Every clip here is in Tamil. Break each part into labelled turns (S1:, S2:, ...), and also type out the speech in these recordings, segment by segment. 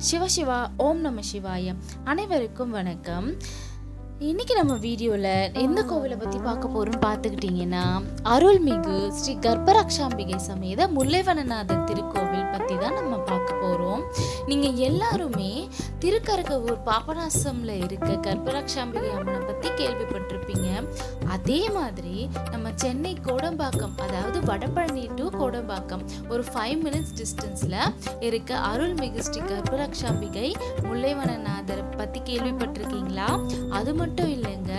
S1: சிவசிவா ஓம் நம சிவாய. அனைவருக்கும் வணக்கம். இன்னைக்கு நம்ம வீடியோவில் எந்த கோவிலை பற்றி பார்க்க போகிறோம் பார்த்துக்கிட்டிங்கன்னா, அருள்மிகு ஸ்ரீ கர்ப்பரக்ஷாம்பிகை சமேத முல்லைவனநாதர் திருக்கோவில் பற்றி தான் நம்ம பார்க்க போகிறோம். நீங்கள் எல்லாருமே திருக்கரகவூர் பாபநாசமில் இருக்க கர்ப்பரக்ஷாம்பிகை அம்மனை பற்றி கேள்விப்பட்டிருப்பீங்க. அதே மாதிரி நம்ம சென்னை கோடம்பாக்கம், அதாவது வடபழனி டு கோடம்பாக்கம் ஒரு 5 minutes டிஸ்டன்ஸில் இருக்க அருள்மிகு ஸ்ரீ கர்ப்பரக்ஷாம்பிகை முல்லைவனநாதர் பற்றி கேள்விப்பட்டிருக்கீங்களா? அது மட்டும் இல்லைங்க,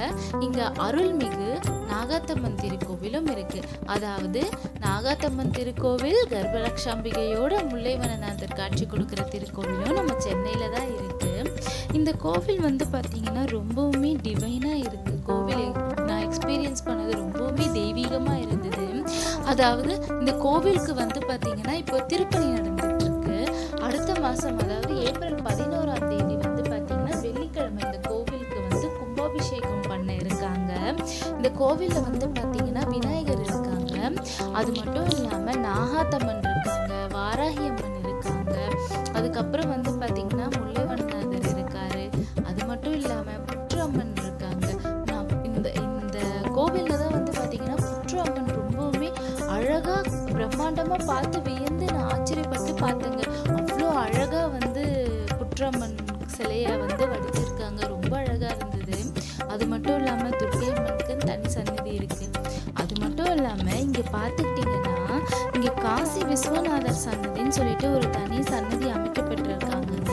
S1: இங்க அருள்மிகு நாகாத்தம்மன் திருக்கோவிலும் இருக்கு. அதாவது நாகாத்தம்மன் திருக்கோவில் கர்ப்பரக்ஷாம்பிகையோட முல்லைவனநாதர் காட்சி கொடுக்கிற திருக்கோவிலும் நம்ம சென்னையில தான் இருக்கு. இந்த கோவில் பார்த்தீங்கன்னா ரொம்பவுமே டிவைனா இருக்கு. கோவில் நான் எக்ஸ்பீரியன்ஸ் பண்ணது ரொம்பவுமே தெய்வீகமா இருந்தது. அதாவது இந்த கோவிலுக்கு பார்த்தீங்கன்னா இப்போ திருப்பணி நடந்துட்டு இருக்கு. அடுத்த மாசம், அதாவது ஏப்ரல் 11ஆம் தேதி பார்த்தீங்கன்னா வெள்ளிக்கிழமை இந்த கோவிலுக்கு கும்பாபிஷேகம் பண்ண இருக்காங்க. இந்த கோவில்ல பார்த்தீங்கன்னா விநாயகர் இருக்காங்க. அது மட்டும் இல்லாம நாகாத்தம்மன் இருக்காங்க, வாராகி அம்மன் இருக்காங்க, அதுக்கப்புறம் பார்த்தீங்கன்னா முல்லைவனநாதர் இருக்காரு. அது மட்டும் இல்லாம புற்று அம்மன் இருக்காங்க. இந்த கோவில்ல தான் பார்த்தீங்கன்னா புற்று அம்மன் ரொம்பவுமே அழகா பிரம்மாண்டமா பார்த்து வியந்து நான் ஆச்சரியப்பட்டு பார்த்தேங்க. அவ்வளோ அழகா புற்றம்மன் சிலைய வடிச்சிருக்காங்க. ரொம்ப அழகா இருந்தது. அது மட்டும் இல்லாம துர்க்கை அம்மனுக்கு தனி சன்னதி இருக்கு. அது மட்டும் இல்லாம இங்க பாத்துக்கிட்டீங்கன்னா, இங்க காசி விஸ்வநாதர் சன்னதின்னு சொல்லிட்டு ஒரு தனி சன்னதி அமைக்கப்பட்டிருக்காங்க.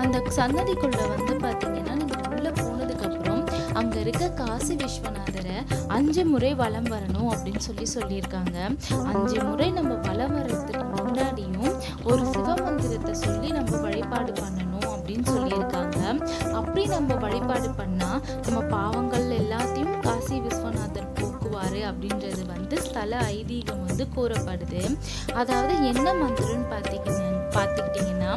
S1: அந்த சன்னதிக்குள்ள பாத்தீங்கன்னா நீங்க உள்ள போனதுக்கு அப்புறம் அங்க இருக்க காசி விஸ்வநாதரை 5 முறை வலம் வரணும் அப்படின்னு சொல்லியிருக்காங்க. 5 முறை நம்ம வலம் வர்றதுக்கு முன்னாடியும் ஒரு சிவமந்திரத்தை சொல்லி நம்ம வழிபாடு பண்ணணும் அப்படின்னு சொல்லியிருக்காங்க. அப்படி நம்ம வழிபாடு பண்ணா நம்ம பாவங்கள் எல்லாத்தையும் காசி விஸ்வநாதர் போக்குவாரு அப்படின்றது ஸ்தல ஐதீகம் கூறப்படுது. அதாவது என்ன மந்திரம்னு பார்த்துக்கிட்டீங்கன்னா,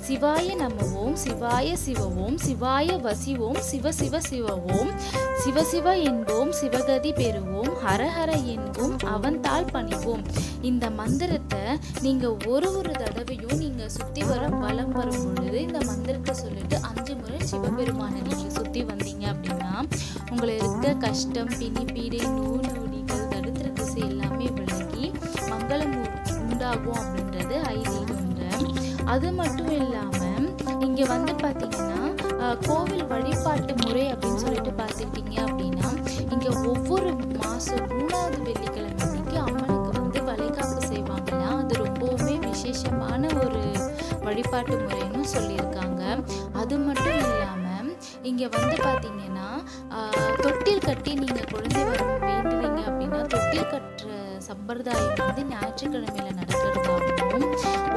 S1: சிவாய நம ஓம், சிவாய சிவவோம், சிவாய வசிவோம், சிவ சிவ சிவவோம், சிவ சிவ என்போம், சிவகதி பெறுவோம், ஹரஹர என்போம், அவன்தாள் பணிவோம். இந்த மந்திரத்தை நீங்க ஒரு தடவையும் நீங்க சுத்தி வலம் வரும் பொழுது இந்த மந்திரத்தை சொல்லிட்டு 5 முறை சிவபெருமானை நீங்க சுத்தி வந்தீங்க அப்படின்னா உங்களுக்கு இருக்க கஷ்டம், பிணி, பீடை, நோடிகள், தரித்திர திசை எல்லாமே விலகி மங்களம் உண்டாகும் அப்படின்றது ஐதீகங்க. அது மட்டும் இல்லாம இங்க பாத்தீங்கன்னா கோவில் வழிபாட்டு முறை அப்படின்னு சொல்லிட்டு பார்த்துக்கிட்டீங்க அப்படின்னா, இங்க ஒவ்வொரு மாசம் 3வது வெள்ளிக்கிழமை அன்னைக்கு அம்மனுக்கு வளைகாப்பு செய்வாங்கன்னா அது ரொம்பவுமே விசேஷமான ஒரு வழிபாட்டு முறைன்னு சொல்லியிருக்காங்க. அது மட்டும் இல்லாம இங்க பாத்தீங்கன்னா தொட்டில் கட்டி நீங்க குழந்தை வரம் வேண்டுவீங்க அப்படின்னா தொட்டில் கட்டுற சம்பிரதாயம் ஞாயிற்றுக்கிழமையில நடக்கிறதாகவும்,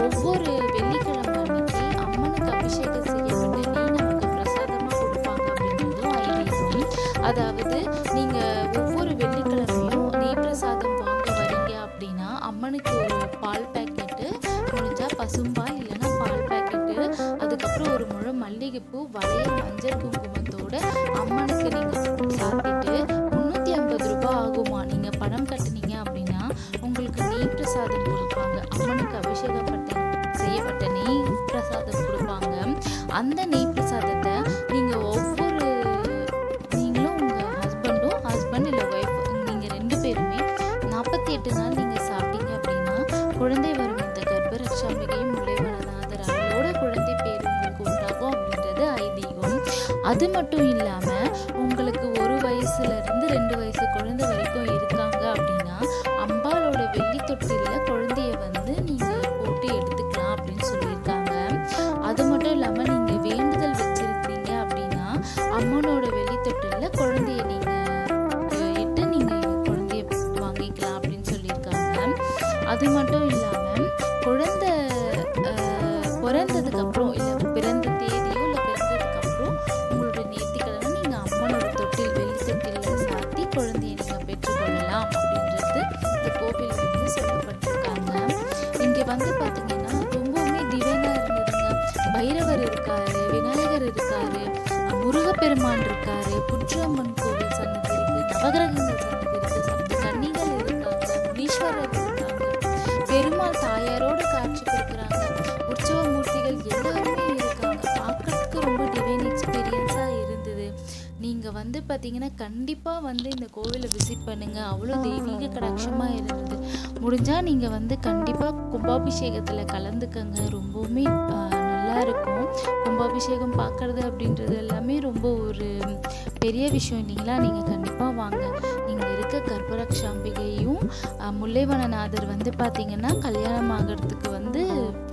S1: ஒவ்வொரு வெள்ளிக்கிழமை அன்னைக்கு அம்மனுக்கு அபிஷேகம் செய்யப்பட்டு நெய் நமக்கு பிரசாதமா கொடுப்பாங்க அப்படின்றதும் ஐதீகம். அதாவது நீங்க ஒவ்வொரு வெள்ளிக்கிழமையும் நெய் பிரசாதம் வாங்க வரீங்க அப்படின்னா அம்மனுக்கு ஒரு பால் பேக்கெட்டு, முடிஞ்சா பசும்பால் இல்லைன்னா பால் பேக்கெட்டு, அதுக்கப்புறம் ஒரு முழம் மல்லிகைப்பூ, வளையல், மஞ்சள் குங்குமத்தோட அம்மனுக்கு நீங்க சாத்திட்டு 350 ரூபாய் ஆகுமா. நீங்க பணம் கட்டுனீங்க அப்படின்னா உங்களுக்கு நெய் பிரசாதம் கொடுப்பாங்க. அம்மனுக்கு செய்யப்பட்ட நெய் பிரசாதம் கொடுப்பாங்க. அந்த நெய் பிரசாதத்தை நீங்க நீங்களும் உங்க ஹஸ்பண்ட் இல்ல ஒய்ஃப், நீங்க 2 பேருமே 48 நாள் நீங்க சாப்பிட்டீங்க அப்படின்னா குழந்தை வரும் இந்த கர்ப்பரக்ஷாம்பிகையும் முல்லைவனநாதர் அவளோட குழந்தை பேர் உங்களுக்கு உண்டாகும் அப்படின்றது ஐதீகம். அது மட்டும் இல்லாம உங்களுக்கு 1 வயசுல இருந்து 2 வயசு குழந்தை வரைக்கும் இருக்காங்க அப்படின்னா அம்பாளோட வெள்ளி தொட்டில குழந்தைய நீங்க போட்டு எடுத்துக்கலாம் அப்படின்னு சொல்லியிருக்காங்க. அது மட்டும் இல்லாம நீங்க வேண்டுதல் வச்சிருக்கீங்க அப்படின்னா அம்மனோட வெள்ளி தொட்டில குழந்தைய நீங்க இட்டு நீங்க குழந்தைய வாங்கிக்கலாம் அப்படின்னு சொல்லியிருக்காங்க. அது மட்டும் இல்லாம குழந்தை பிறந்ததுக்கு அப்புறம் இல்ல பிறந்த தேதியோ இல்ல பிறந்ததுக்கு அப்புறம் உங்களோட நேர்த்திக்கடனை நீங்க அம்மனோட வெள்ளி தொட்டில சாத்தி குழந்தைய நீங்க பெற்றுக்கொள்ளலாம் அப்படின்றது இந்த கோவில் சொல்லப்பட்டிருக்காங்க. இங்க பாத்தீங்கன்னா ரொம்பவுமே டிவைனா இருந்ததுங்க. பைரவர் இருக்காரு, விநாயகர் இருக்காரு, முருகப்பெருமான் இருக்காரு, புற்றம்மன் கோவில் சன்னதி இருக்கு, நவகிரகங்கள் சன்னதி இருக்கு, சப்த கன்னிகள் இருக்காங்க, முனீஸ்வரர் இருக்காங்க, பெருமாள் தாயாரோட காட்சி கொடுக்குறாங்க, உற்சவ மூர்த்திகள் எல்லாருமே இருக்காங்க. வந்து பார்த்தீங்கன்னா கண்டிப்பாக வந்து இந்த கோவிலை விசிட் பண்ணுங்கள். அவ்வளோ தெய்வீக கடாட்சமாக இருந்தது. முடிஞ்சால் நீங்கள் வந்து கண்டிப்பாக கும்பாபிஷேகத்தில் கலந்துக்கங்க. ரொம்பவுமே நல்லா இருக்கும். கும்பாபிஷேகம் பார்க்குறது அப்படின்றது எல்லாமே ரொம்ப ஒரு பெரிய விஷயம் இல்லைங்களா? நீங்கள் கண்டிப்பாக வாங்க. இங்கே இருக்க கற்பரக்ஷாம்பிகையும் முல்லைவனநாதர் வந்து பார்த்திங்கன்னா கல்யாணம் ஆகிறதுக்கு வந்து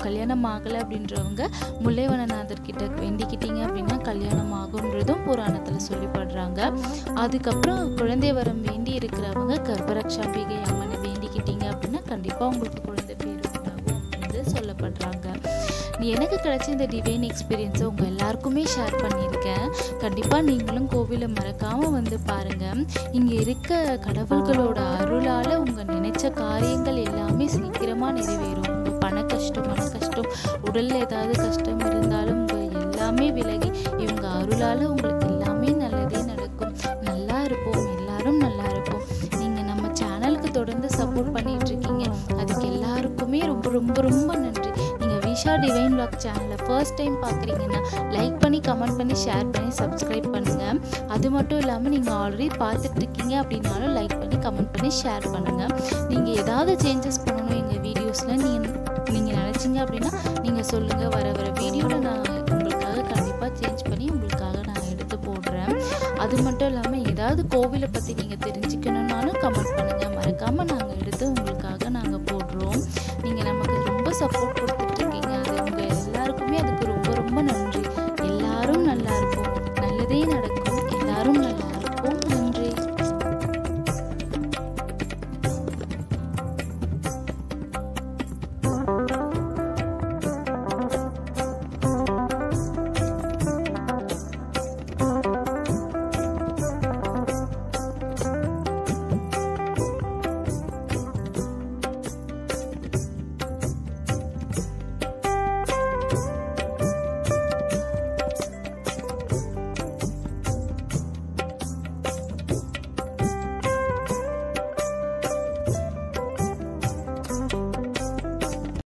S1: கல்யாணம் ஆகலை அப்படின்றவங்க முல்லைவனநாதர் கிட்ட வேண்டிக்கிட்டீங்க அப்படின்னா கல்யாணம் ஆகுன்றதும் புராணத்தில் சொல்லிப்படுறாங்க. அதுக்கப்புறம் குழந்தை வரம் வேண்டி இருக்கிறவங்க கற்பரக்ஷாம்பிகை அம்மனை வேண்டிக்கிட்டீங்க அப்படின்னா கண்டிப்பாக உங்களுக்கு குழந்தை பேர் உண்டாகும் அப்படின்னு சொல்லப்படுறாங்க. எனக்கு கிடைச்ச இந்த டிவைன் எக்ஸ்பீரியன்ஸை உங்கள் எல்லாருக்குமே ஷேர் பண்ணியிருக்கேன். கண்டிப்பாக நீங்களும் கோவிலை மறக்காமல் வந்து பாருங்கள். இங்கே இருக்க கடவுள்களோட அருளால் உங்கள் நினைச்ச காரியங்கள் எல்லாமே சீக்கிரமாக நிறைவேறும். உங்கள் பண கஷ்டம் உடலில் ஏதாவது கஷ்டம் இருந்தாலும் உங்கள் எல்லாமே விலகி இவங்க அருளால் உங்களுக்கு எல்லாமே நல்லதே நடக்கும். நல்லா இருப்போம், எல்லாரும் நல்லா இருப்போம். நீங்கள் நம்ம சேனலுக்கு தொடர்ந்து சப்போர்ட் பண்ணிட்டு இருக்கீங்க. அதுக்கு எல்லாருக்குமே ரொம்ப ரொம்ப ரொம்ப நன்றி. விஷா டிவைன் vlog சேனலை ஃபர்ஸ்ட் டைம் பார்க்குறீங்கன்னா லைக் பண்ணி கமெண்ட் பண்ணி ஷேர் பண்ணி சப்ஸ்கிரைப் பண்ணுங்கள். அது மட்டும் இல்லாமல் நீங்கள் ஆல்ரெடி பார்த்துட்டு இருக்கீங்க அப்படின்னாலும் லைக் பண்ணி கமெண்ட் பண்ணி ஷேர் பண்ணுங்கள். நீங்கள் ஏதாவது சேஞ்சஸ் பண்ணணும் எங்கள் வீடியோஸில் நீங்கள் நினச்சிங்க அப்படின்னா நீங்கள் சொல்லுங்கள். வர வீடியோவில் நான் உங்களுக்காக கண்டிப்பாக சேஞ்ச் பண்ணி உங்களுக்காக நான் எடுத்து போடுறேன். அது மட்டும் இல்லாமல் ஏதாவது கோவிலை பற்றி